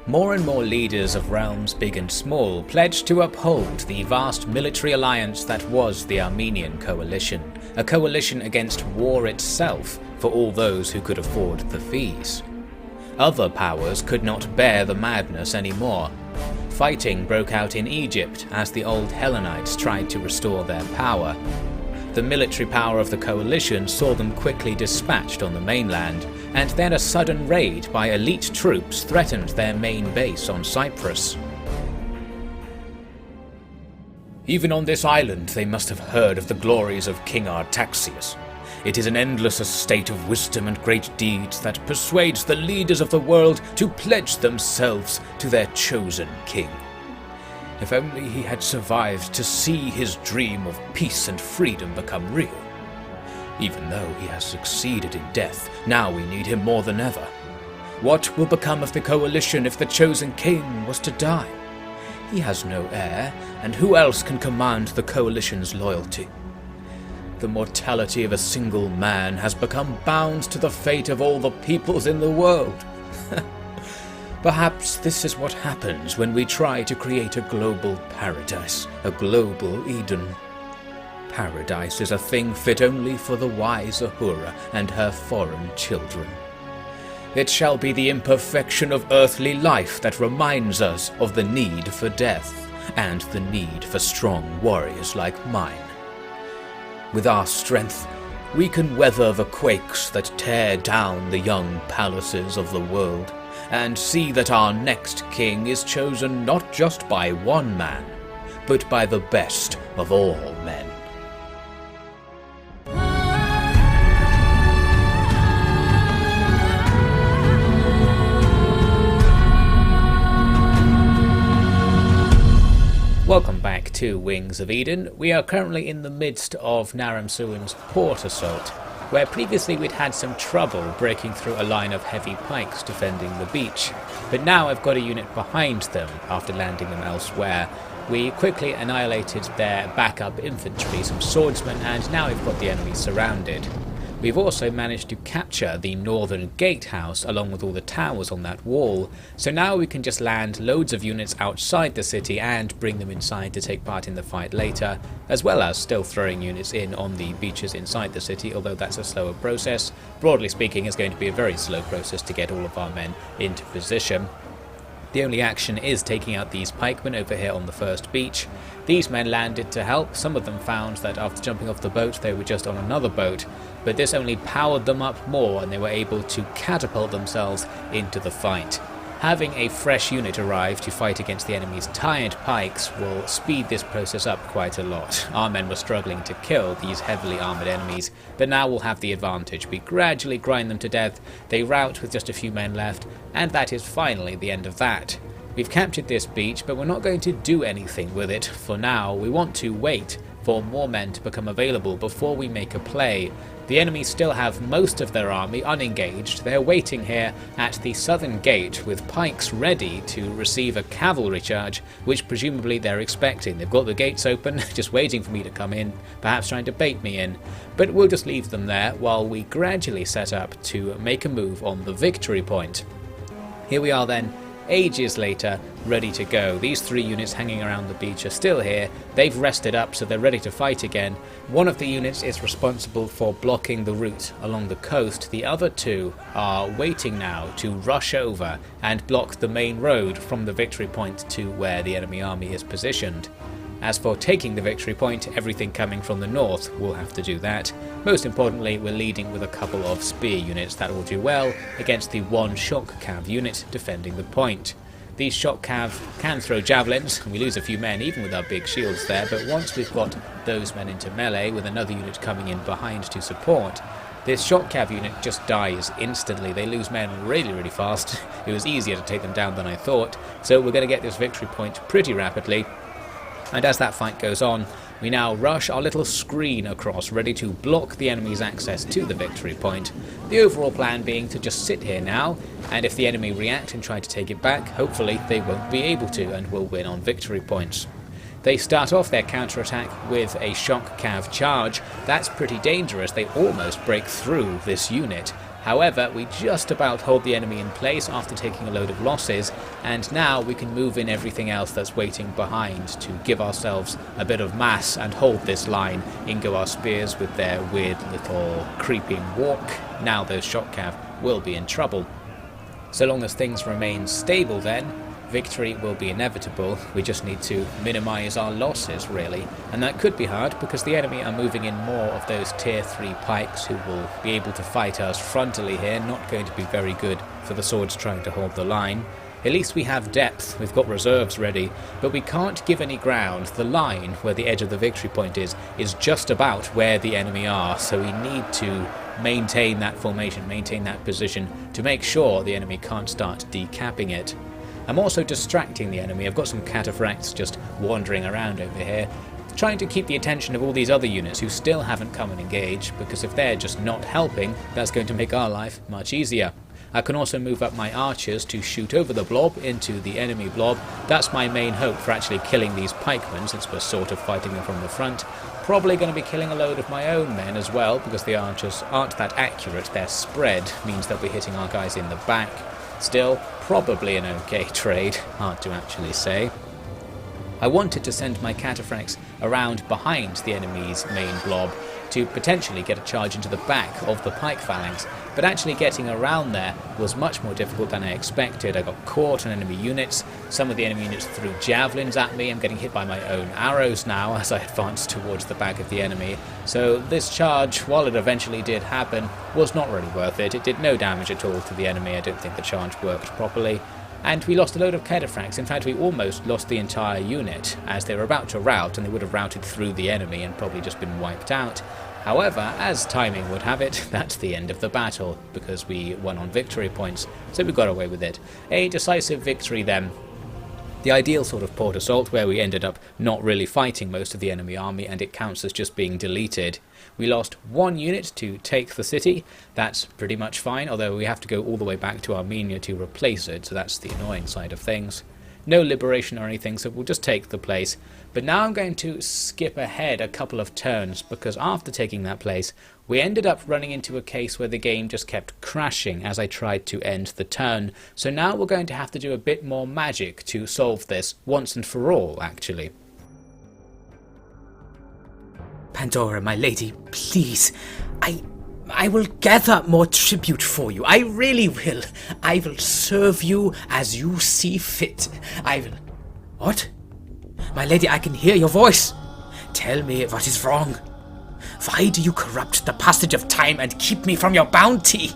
More and more leaders of realms big and small pledged to uphold the vast military alliance that was the Armenian coalition, a coalition against war itself for all those who could afford the fees. Other powers could not bear the madness anymore. Fighting broke out in Egypt as the old Hellenites tried to restore their power. The military power of the coalition saw them quickly dispatched on the mainland, and then a sudden raid by elite troops threatened their main base on Cyprus. Even on this island they must have heard of the glories of King Artaxius. It is an endless estate of wisdom and great deeds that persuades the leaders of the world to pledge themselves to their chosen king. If only he had survived to see his dream of peace and freedom become real. Even though he has succeeded in death, now we need him more than ever. What will become of the coalition if the chosen king was to die? He has no heir, and who else can command the coalition's loyalty? The mortality of a single man has become bound to the fate of all the peoples in the world. Perhaps this is what happens when we try to create a global paradise, a global Eden. Paradise is a thing fit only for the wise Ahura and her foreign children. It shall be the imperfection of earthly life that reminds us of the need for death, and the need for strong warriors like mine. With our strength, we can weather the quakes that tear down the young palaces of the world, and see that our next king is chosen not just by one man, but by the best of all men. Welcome back to Wings of Eden. We are currently in the midst of Naram Suan's port assault, where previously we'd had some trouble breaking through a line of heavy pikes defending the beach, but now I've got a unit behind them after landing them elsewhere. We quickly annihilated their backup infantry, some swordsmen, and now we've got the enemy surrounded. We've also managed to capture the northern gatehouse along with all the towers on that wall, so now we can just land loads of units outside the city and bring them inside to take part in the fight later, as well as still throwing units in on the beaches inside the city, although that's a slower process. Broadly speaking, it's going to be a very slow process to get all of our men into position. The only action is taking out these pikemen over here on the first beach. These men landed to help. Some of them found that after jumping off the boat they were just on another boat, but this only powered them up more and they were able to catapult themselves into the fight. Having a fresh unit arrive to fight against the enemy's tired pikes will speed this process up quite a lot. Our men were struggling to kill these heavily armoured enemies, but now we'll have the advantage. We gradually grind them to death, they rout with just a few men left, and that is finally the end of that. We've captured this beach, but we're not going to do anything with it for now. We want to wait for more men to become available before we make a play. The enemy still have most of their army unengaged. They're waiting here at the southern gate with pikes ready to receive a cavalry charge, which presumably they're expecting. They've got the gates open, just waiting for me to come in, perhaps trying to bait me in. But we'll just leave them there while we gradually set up to make a move on the victory point. Here we are then, ages later, ready to go. These three units hanging around the beach are still here. They've rested up, so they're ready to fight again. One of the units is responsible for blocking the route along the coast. The other two are waiting now to rush over and block the main road from the victory point to where the enemy army is positioned. As for taking the victory point, everything coming from the north will have to do that. Most importantly, we're leading with a couple of spear units that will do well against the one shock cav unit defending the point. These shock cav can throw javelins, and we lose a few men even with our big shields there, but once we've got those men into melee with another unit coming in behind to support, this shock cav unit just dies instantly. They lose men really fast. It was easier to take them down than I thought, so we're going to get this victory point pretty rapidly. And as that fight goes on, we now rush our little screen across, ready to block the enemy's access to the victory point. The overall plan being to just sit here now, and if the enemy react and try to take it back, hopefully they won't be able to and will win on victory points. They start off their counterattack with a shock cav charge. That's pretty dangerous. They almost break through this unit. However, we just about hold the enemy in place after taking a load of losses, and now we can move in everything else that's waiting behind to give ourselves a bit of mass and hold this line. In go our spears with their weird little creeping walk. Now those shock cav will be in trouble. So long as things remain stable then, victory will be inevitable. We just need to minimise our losses, really. And that could be hard because the enemy are moving in more of those tier 3 pikes who will be able to fight us frontally here. Not going to be very good for the swords trying to hold the line. At least we have depth, we've got reserves ready, but we can't give any ground. The line, where the edge of the victory point is just about where the enemy are, so we need to maintain that formation, maintain that position, to make sure the enemy can't start decapping it. I'm also distracting the enemy. I've got some cataphracts just wandering around over here, trying to keep the attention of all these other units who still haven't come and engaged, because if they're just not helping, that's going to make our life much easier. I can also move up my archers to shoot over the blob into the enemy blob. That's my main hope for actually killing these pikemen, since we're sort of fighting them from the front. Probably going to be killing a load of my own men as well, because the archers aren't that accurate. Their spread means they'll be hitting our guys in the back. Still, probably an okay trade, hard to actually say. I wanted to send my cataphracts around behind the enemy's main blob to potentially get a charge into the back of the pike phalanx, but actually getting around there was much more difficult than I expected. I got caught on enemy units, some of the enemy units threw javelins at me. I'm getting hit by my own arrows now as I advance towards the back of the enemy, so this charge, while it eventually did happen, was not really worth it. It did no damage at all to the enemy. I don't think the charge worked properly. And we lost a load of cataphracts. In fact, we almost lost the entire unit, as they were about to rout, and they would have routed through the enemy and probably just been wiped out. However, as timing would have it, that's the end of the battle, because we won on victory points, so we got away with it. A decisive victory then. The ideal sort of port assault, where we ended up not really fighting most of the enemy army and it counts as just being deleted. We lost one unit to take the city. That's pretty much fine, although we have to go all the way back to Armenia to replace it, so that's the annoying side of things. No liberation or anything, so we'll just take the place. But now I'm going to skip ahead a couple of turns, because after taking that place, we ended up running into a case where the game just kept crashing as I tried to end the turn. So now we're going to have to do a bit more magic to solve this once and for all, actually. Pandora, my lady, please, I will gather more tribute for you. I really will. I will serve you as you see fit. I will... What? My lady, I can hear your voice. Tell me what is wrong. Why do you corrupt the passage of time and keep me from your bounty?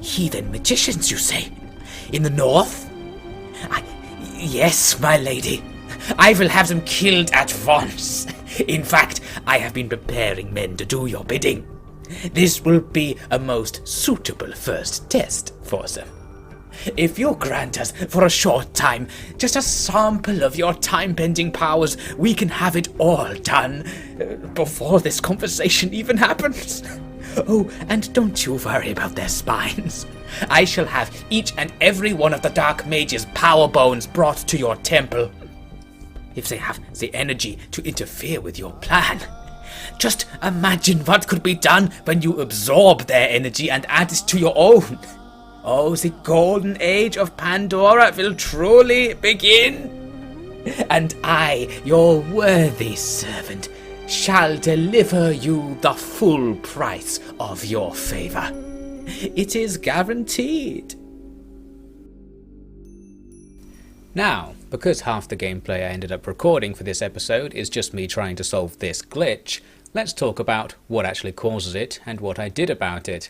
Heathen magicians, you say? In the north? Yes, my lady. I will have them killed at once. In fact, I have been preparing men to do your bidding. This will be a most suitable first test for them. If you grant us for a short time just a sample of your time-bending powers, we can have it all done before this conversation even happens. Oh, and don't you worry about their spines. I shall have each and every one of the Dark Mage's power bones brought to your temple. If they have the energy to interfere with your plan, just imagine what could be done when you absorb their energy and add it to your own. Oh, the golden age of Pandora will truly begin. And I, your worthy servant, shall deliver you the full price of your favor. It is guaranteed. Now, because half the gameplay I ended up recording for this episode is just me trying to solve this glitch, let's talk about what actually causes it and what I did about it.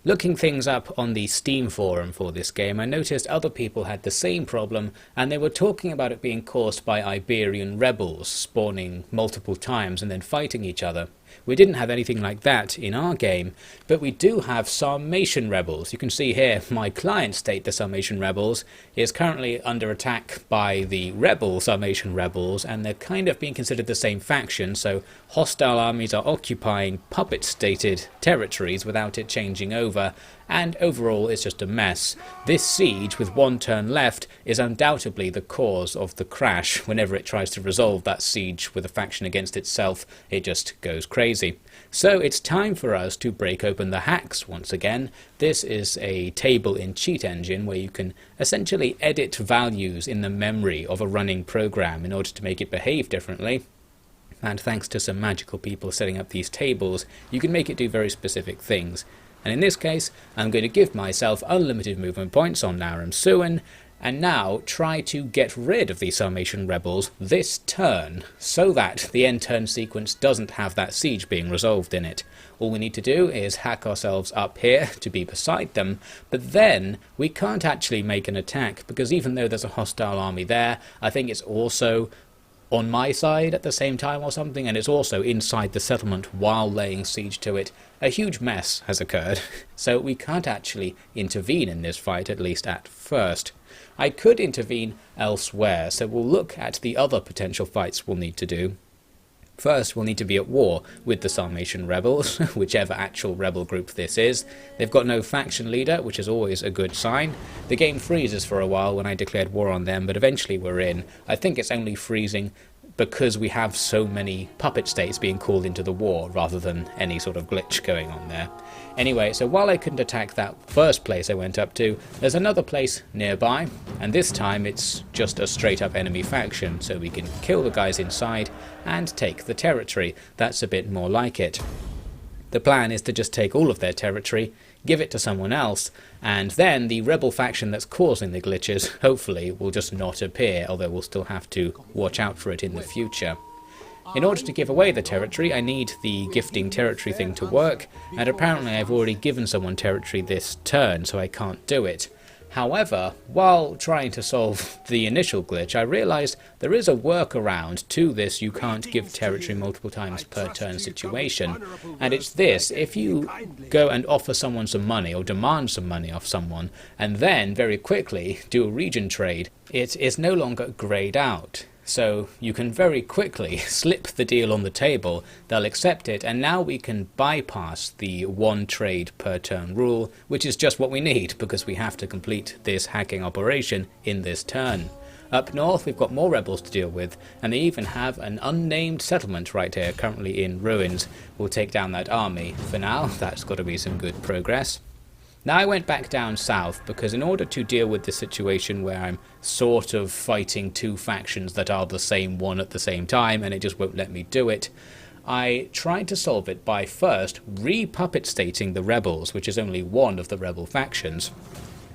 Looking things up on the Steam forum for this game, I noticed other people had the same problem, and they were talking about it being caused by Iberian rebels spawning multiple times and then fighting each other. We didn't have anything like that in our game, but we do have Sarmatian rebels. You can see here my client state, the Sarmatian rebels, is currently under attack by the rebel Sarmatian rebels, and they're kind of being considered the same faction, so hostile armies are occupying puppet-stated territories without it changing over, and overall it's just a mess. This siege, with one turn left, is undoubtedly the cause of the crash. Whenever it tries to resolve that siege with a faction against itself, it just goes crazy. crazy. So it's time for us to break open the hacks once again. This is a table in Cheat Engine where you can essentially edit values in the memory of a running program in order to make it behave differently. And thanks to some magical people setting up these tables, you can make it do very specific things. And in this case, I'm going to give myself unlimited movement points on Naram Suan, and now try to get rid of these Sarmatian rebels this turn, so that the end turn sequence doesn't have that siege being resolved in it. All we need to do is hack ourselves up here to be beside them, but then we can't actually make an attack, because even though there's a hostile army there, I think it's also on my side at the same time or something, and it's also inside the settlement while laying siege to it. A huge mess has occurred, so we can't actually intervene in this fight, at least at first. I could intervene elsewhere, so we'll look at the other potential fights we'll need to do. First, we'll need to be at war with the Sarmatian rebels, whichever actual rebel group this is. They've got no faction leader, which is always a good sign. The game freezes for a while when I declared war on them, but eventually we're in. I think it's only freezing because we have so many puppet states being called into the war, rather than any sort of glitch going on there. Anyway, so while I couldn't attack that first place I went up to, there's another place nearby, and this time it's just a straight up enemy faction, so we can kill the guys inside and take the territory. That's a bit more like it. The plan is to just take all of their territory, give it to someone else, and then the rebel faction that's causing the glitches hopefully will just not appear, although we'll still have to watch out for it in the future. In order to give away the territory, I need the gifting territory thing to work, and apparently I've already given someone territory this turn, so I can't do it. However, while trying to solve the initial glitch, I realised there is a workaround to this you can't give territory multiple times per turn situation, and it's this: if you go and offer someone some money or demand some money off someone, and then very quickly do a region trade, it is no longer greyed out. So you can very quickly slip the deal on the table, they'll accept it, and now we can bypass the one trade per turn rule, which is just what we need because we have to complete this hacking operation in this turn. Up north we've got more rebels to deal with, and they even have an unnamed settlement right here, currently in ruins. We'll take down that army. For now, that's got to be some good progress. Now I went back down south because in order to deal with the situation where I'm sort of fighting two factions that are the same one at the same time and it just won't let me do it, I tried to solve it by first re-puppet stating the rebels, which is only one of the rebel factions.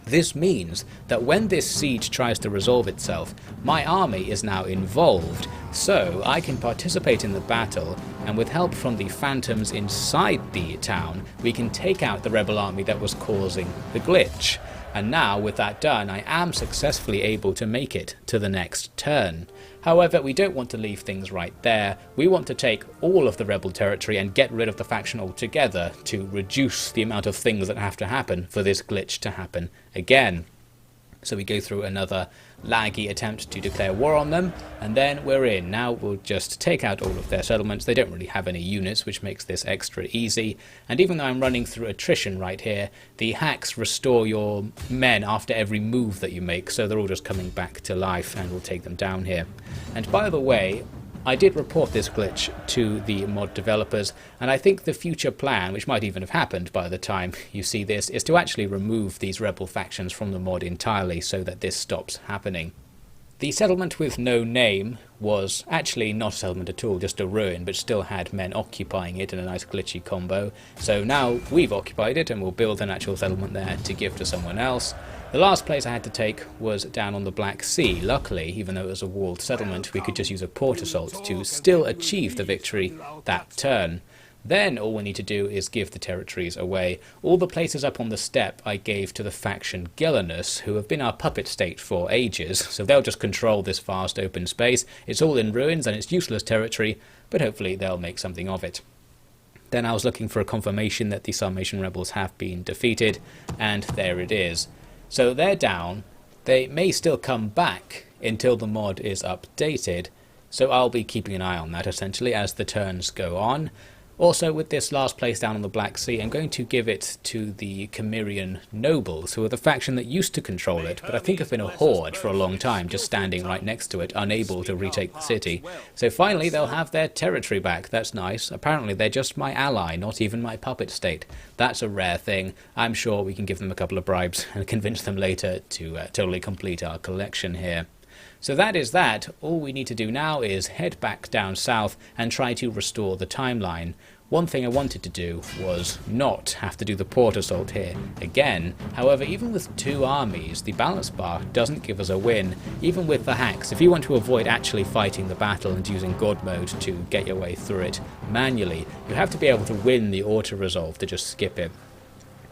This means that when this siege tries to resolve itself, my army is now involved, so I can participate in the battle, and with help from the phantoms inside the town, we can take out the rebel army that was causing the glitch. And now, with that done, I am successfully able to make it to the next turn. However, we don't want to leave things right there. We want to take all of the rebel territory and get rid of the faction altogether to reduce the amount of things that have to happen for this glitch to happen again. So we go through another laggy attempt to declare war on them, and then we're in. Now we'll just take out all of their settlements. They don't really have any units, which makes this extra easy. And even though I'm running through attrition right here, the hacks restore your men after every move that you make, so they're all just coming back to life, and we'll take them down here. And by the way, I did report this glitch to the mod developers, and I think the future plan, which might even have happened by the time you see this, is to actually remove these rebel factions from the mod entirely so that this stops happening. The settlement with no name was actually not a settlement at all, just a ruin, but still had men occupying it in a nice glitchy combo. So now we've occupied it and we'll build an actual settlement there to give to someone else. The last place I had to take was down on the Black Sea. Luckily, even though it was a walled settlement, we could just use a port assault to still achieve the victory that turn. Then all we need to do is give the territories away. All the places up on the steppe I gave to the faction Gillanus, who have been our puppet state for ages, so they'll just control this vast open space. It's all in ruins and it's useless territory, but hopefully they'll make something of it. Then I was looking for a confirmation that the Sarmatian rebels have been defeated, and there it is. So they're down. They may still come back until the mod is updated, so I'll be keeping an eye on that essentially as the turns go on. Also, with this last place down on the Black Sea, I'm going to give it to the Cimmerian nobles, who are the faction that used to control it, but I think have been a horde for a long time, just standing right next to it, unable to retake the city. So finally, they'll have their territory back. That's nice. Apparently, they're just my ally, not even my puppet state. That's a rare thing. I'm sure we can give them a couple of bribes and convince them later to totally complete our collection here. So that is that. All we need to do now is head back down south and try to restore the timeline. One thing I wanted to do was not have to do the port assault here again. However, even with 2 armies, the balance bar doesn't give us a win. Even with the hacks, if you want to avoid actually fighting the battle and using God mode to get your way through it manually, you have to be able to win the auto-resolve to just skip it.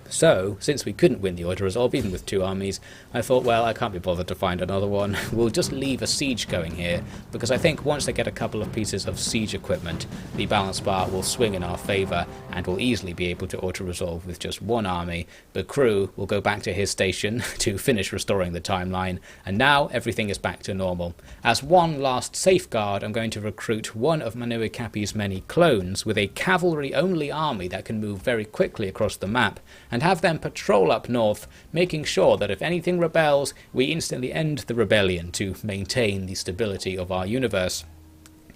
So, since we couldn't win the auto-resolve even with 2 armies, I thought, well, I can't be bothered to find another one. We'll just leave a siege going here, because I think once they get a couple of pieces of siege equipment, the balance bar will swing in our favour, and we'll easily be able to auto-resolve with just 1 army. The crew will go back to his station to finish restoring the timeline, and now everything is back to normal. As one last safeguard, I'm going to recruit one of Manuikapi's many clones with a cavalry-only army that can move very quickly across the map, and have them patrol up north, making sure that if anything rebels, we instantly end the rebellion to maintain the stability of our universe.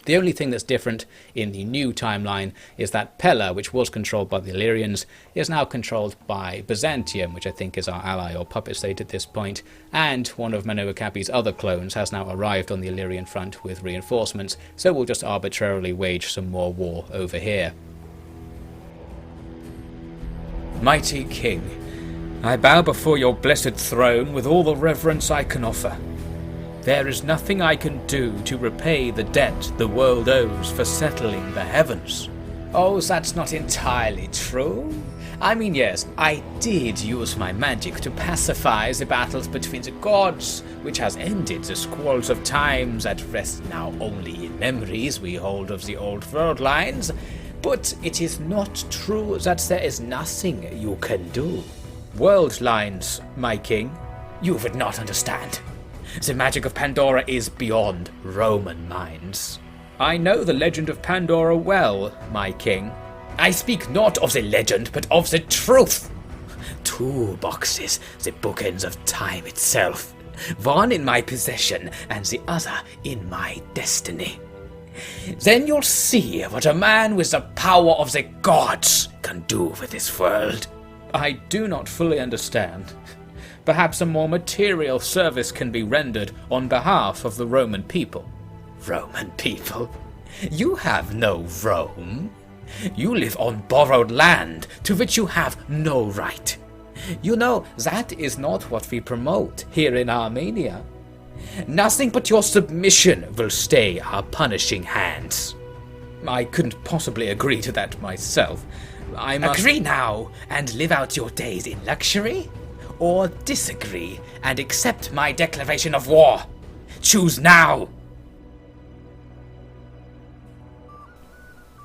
The only thing that's different in the new timeline is that Pella, which was controlled by the Illyrians, is now controlled by Byzantium, which I think is our ally or puppet state at this point, and one of Manuikapi's other clones has now arrived on the Illyrian front with reinforcements, so we'll just arbitrarily wage some more war over here. Mighty King, I bow before your blessed throne with all the reverence I can offer. There is nothing I can do to repay the debt the world owes for settling the heavens. Oh, that's not entirely true. I mean, yes, I did use my magic to pacify the battles between the gods, which has ended the squalls of times that rest now only in memories we hold of the old world lines. But it is not true that there is nothing you can do. World lines, my king, you would not understand. The magic of Pandora is beyond Roman minds. I know the legend of Pandora well, my king. I speak not of the legend, but of the truth. 2 boxes, the bookends of time itself. One in my possession, and the other in my destiny. Then you'll see what a man with the power of the gods can do with this world. I do not fully understand. Perhaps a more material service can be rendered on behalf of the Roman people. Roman people? You have no Rome. You live on borrowed land to which you have no right. You know, that is not what we promote here in Armenia. Nothing but your submission will stay our punishing hands. I couldn't possibly agree to that myself. I must... Agree now and live out your days in luxury? Or disagree and accept my declaration of war? Choose now!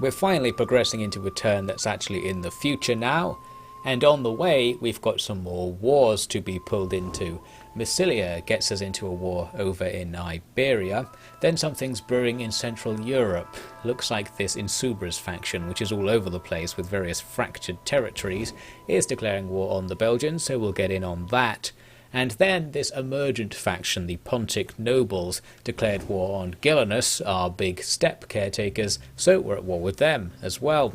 We're finally progressing into a turn that's actually in the future now, and on the way we've got some more wars to be pulled into. Massilia gets us into a war over in Iberia, then something's brewing in Central Europe. Looks like this Insubres faction, which is all over the place with various fractured territories, is declaring war on the Belgians, so we'll get in on that. And then this emergent faction, the Pontic nobles, declared war on Gilanus, our big steppe caretakers, so we're at war with them as well.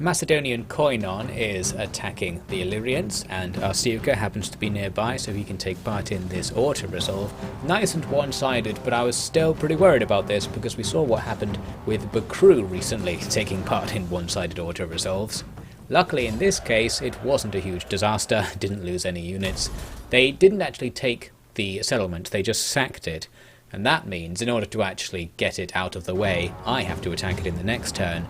Macedonian Koinon is attacking the Illyrians, and Arsiuka happens to be nearby so he can take part in this auto-resolve. Nice and one-sided, but I was still pretty worried about this because we saw what happened with Bakru recently taking part in one-sided auto-resolves. Luckily in this case it wasn't a huge disaster, didn't lose any units. They didn't actually take the settlement, they just sacked it. And that means in order to actually get it out of the way, I have to attack it in the next turn.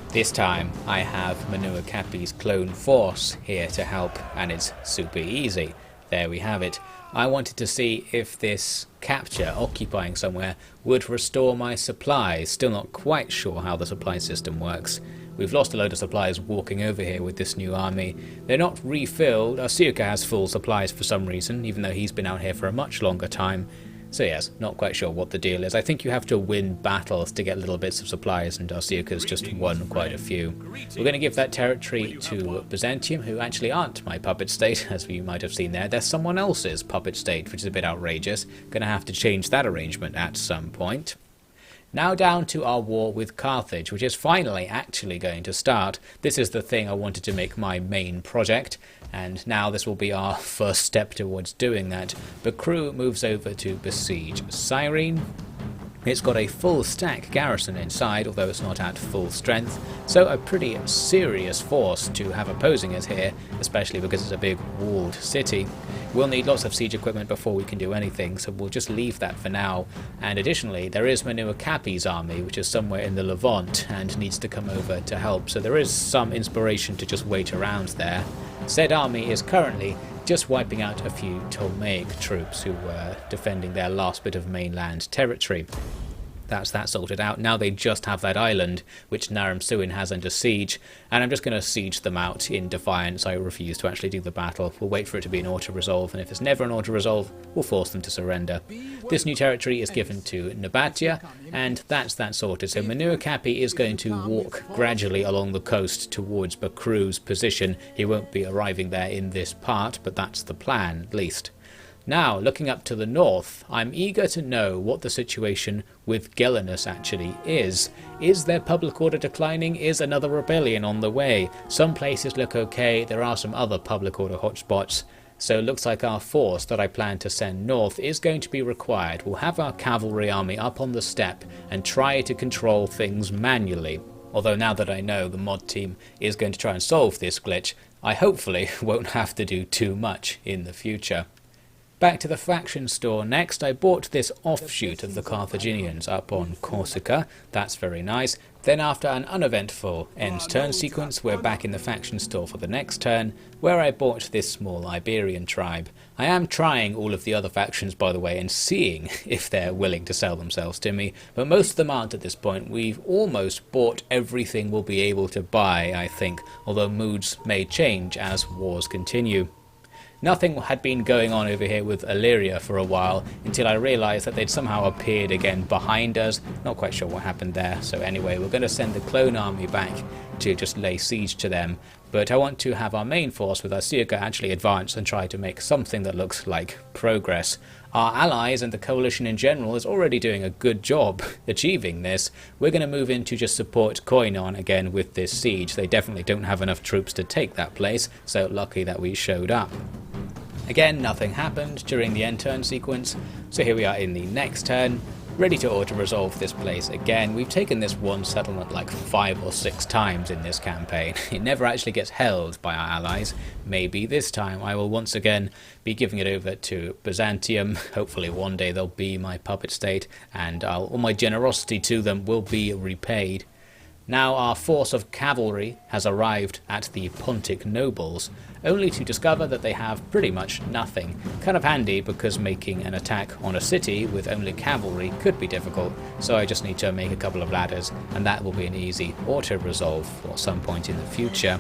This time I have Manuikapi's clone force here to help, and it's super easy. There we have it. I wanted to see if this capture, occupying somewhere, would restore my supplies. Still not quite sure how the supply system works. We've lost a load of supplies walking over here with this new army. They're not refilled. Arsiuka has full supplies for some reason, even though he's been out here for a much longer time. So yes, not quite sure what the deal is. I think you have to win battles to get little bits of supplies, and Arsiaca's just won quite a few. We're going to give that territory to Byzantium, who actually aren't my puppet state, as you might have seen there. They're someone else's puppet state, which is a bit outrageous. Going to have to change that arrangement at some point. Now down to our war with Carthage, which is finally actually going to start. This is the thing I wanted to make my main project, and now this will be our first step towards doing that. Bakru moves over to besiege Cyrene. It's got a full stack garrison inside, although it's not at full strength, so a pretty serious force to have opposing us here, especially because it's a big walled city. We'll need lots of siege equipment before we can do anything, so we'll just leave that for now. And additionally, there is Manuakapi's army, which is somewhere in the Levant and needs to come over to help, so there is some inspiration to just wait around there. Said army is currently just wiping out a few Ptolemaic troops who were defending their last bit of mainland territory. That's that sorted out. Now they just have that island, which Naram Suin has under siege, and I'm just going to siege them out in defiance. I refuse to actually do the battle. We'll wait for it to be an auto-resolve, and if it's never an auto-resolve, we'll force them to surrender. This new territory is given to Nabatea, and that's that sorted. So Manuakapi is going to walk gradually along the coast towards Bakru's position. He won't be arriving there in this part, but that's the plan, at least. Now, looking up to the north, I'm eager to know what the situation with Gelenus actually is. Is their public order declining? Is another rebellion on the way? Some places look okay, there are some other public order hotspots. So it looks like our force that I plan to send north is going to be required. We'll have our cavalry army up on the steppe and try to control things manually. Although now that I know the mod team is going to try and solve this glitch, I hopefully won't have to do too much in the future. Back to the faction store next. I bought this offshoot of the Carthaginians up on Corsica. That's very nice. Then after an uneventful end turn sequence, we're back in the faction store for the next turn, where I bought this small Iberian tribe. I am trying all of the other factions, by the way, and seeing if they're willing to sell themselves to me, but most of them aren't at this point. We've almost bought everything we'll be able to buy, I think, although moods may change as wars continue. Nothing had been going on over here with Illyria for a while, until I realised that they'd somehow appeared again behind us. Not quite sure what happened there. So anyway, we're going to send the clone army back to just lay siege to them. But I want to have our main force with Arsiaca actually advance and try to make something that looks like progress. Our allies and the coalition in general is already doing a good job achieving this. We're going to move in to just support Koinon again with this siege. They definitely don't have enough troops to take that place, so lucky that we showed up. Again, nothing happened during the end turn sequence, so here we are in the next turn, ready to auto-resolve this place again. We've taken this one settlement like 5 or 6 times in this campaign. It never actually gets held by our allies. Maybe this time I will once again be giving it over to Byzantium. Hopefully one day they'll be my puppet state, and all my generosity to them will be repaid. Now our force of cavalry has arrived at the Pontic nobles, only to discover that they have pretty much nothing. Kind of handy because making an attack on a city with only cavalry could be difficult, so I just need to make a couple of ladders, and that will be an easy auto-resolve for some point in the future.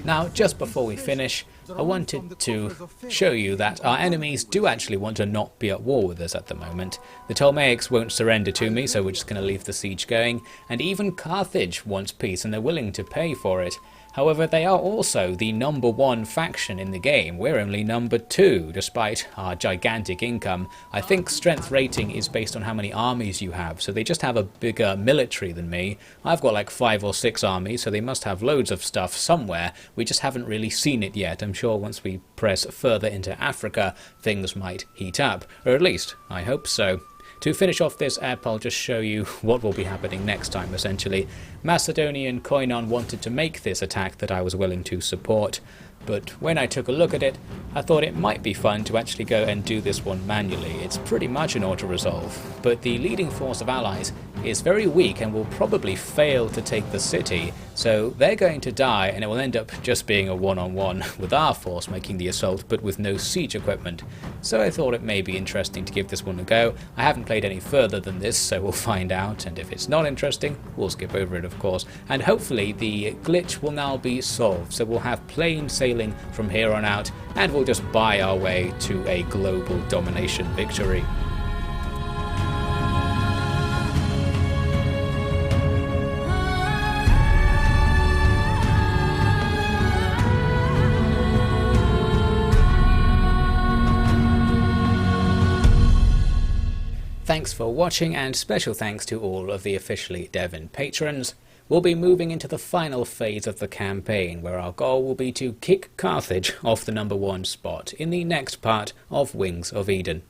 Now, just before we finish, I wanted to show you that our enemies do actually want to not be at war with us at the moment. The Ptolemaics won't surrender to me, so we're just going to leave the siege going, and even Carthage wants peace and they're willing to pay for it. However, they are also the #1 faction in the game. We're only #2, despite our gigantic income. I think strength rating is based on how many armies you have, so they just have a bigger military than me. I've got like 5 or 6 armies, so they must have loads of stuff somewhere. We just haven't really seen it yet. I'm sure once we press further into Africa, things might heat up, or at least I hope so. To finish off this ep, I'll just show you what will be happening next time, essentially. Macedonian Koinon wanted to make this attack that I was willing to support, but when I took a look at it, I thought it might be fun to actually go and do this one manually. It's pretty much an auto-resolve, but the leading force of allies is very weak and will probably fail to take the city, so they're going to die and it will end up just being a one-on-one with our force making the assault but with no siege equipment. So I thought it may be interesting to give this one a go. I haven't played any further than this, so we'll find out, and if it's not interesting, we'll skip over it of course. And hopefully the glitch will now be solved, so we'll have plain sailing from here on out, and we'll just buy our way to a global domination victory. Thanks for watching, and special thanks to all of the Officially Devon patrons. We'll be moving into the final phase of the campaign, where our goal will be to kick Carthage off the #1 spot in the next part of Wings of Eden.